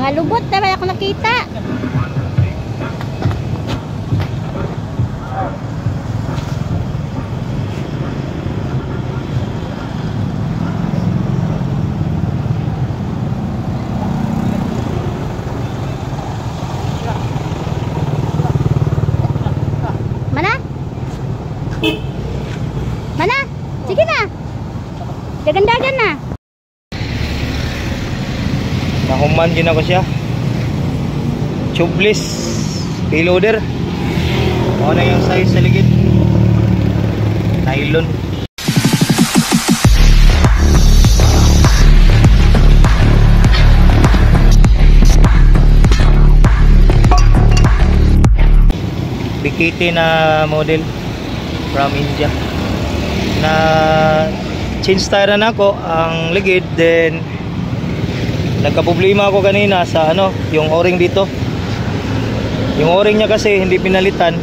Mga lubot na wala ako nakita. Mana? Mana? Sige na. Dagan-dagan na. Nahuman din ako siya. Tubeless payloader. Ano na yung size sa ligid? Nylon. BKT na model from India. Na change tire na ako ang ligid, then nagka-problema ako kanina sa yung o-ring dito. Yung o-ring niya kasi hindi pinalitan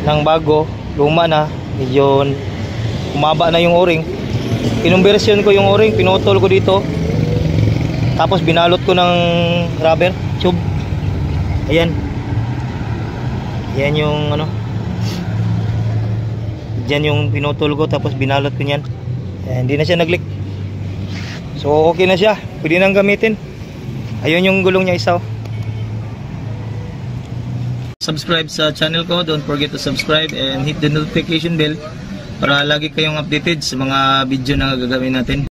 ng bago, luma na, medyo umaba na yung o-ring. Kinonversion ko yung o-ring, pinutol ko dito. Tapos binalot ko ng rubber tube. Ayan. Yan yung Diyan yung pinutol ko, tapos binalot ko niyan. Hindi na siya nag-leak. So okay na siya, pwede nang gamitin. Ayun yung gulong niya isa. Subscribe sa channel ko, don't forget to subscribe and hit the notification bell para lagi kayong updated sa mga video na gagawin natin.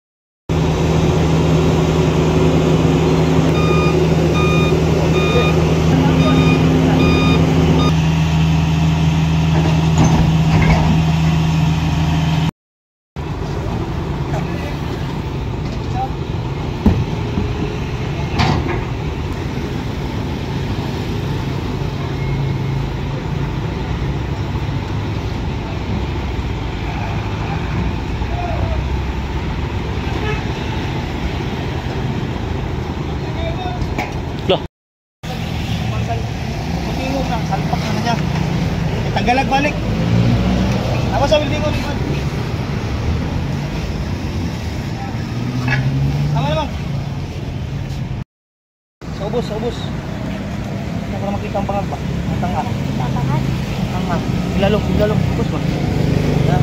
Salpak na siya. Tanggalag balik. Ako sa building ko. Tama naman. Sa ubos. Hindi ko na makita ang pangag ba? Ang tanga. Tapangan. Tanga. Ilalong. Ubos ba? Yan.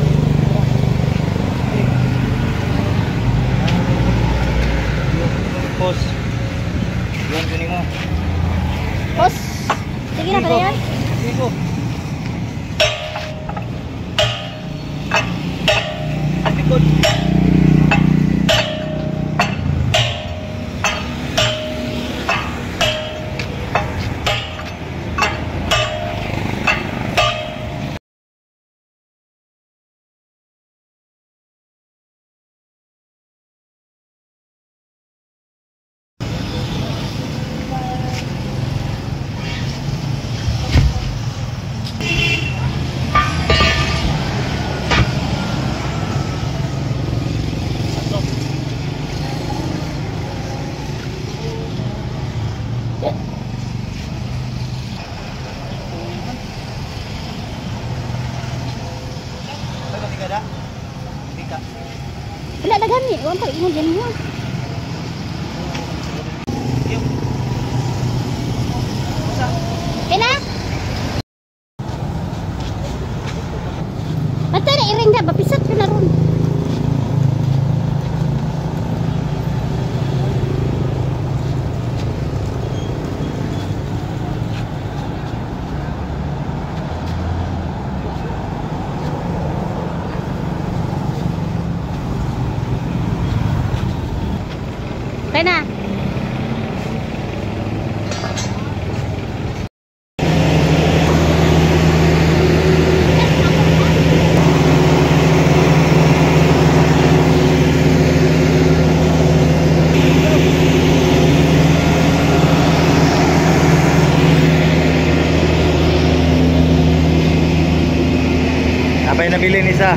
Ubos. Yan, kunin mo. Pos. Sige na pala yan. Sige. Likod. Wala daghan ni, wala pa ingon din mo. Ina? Basta na iring na, bapisat ko na ron. Kaya na. Apa yung nabili ni isa?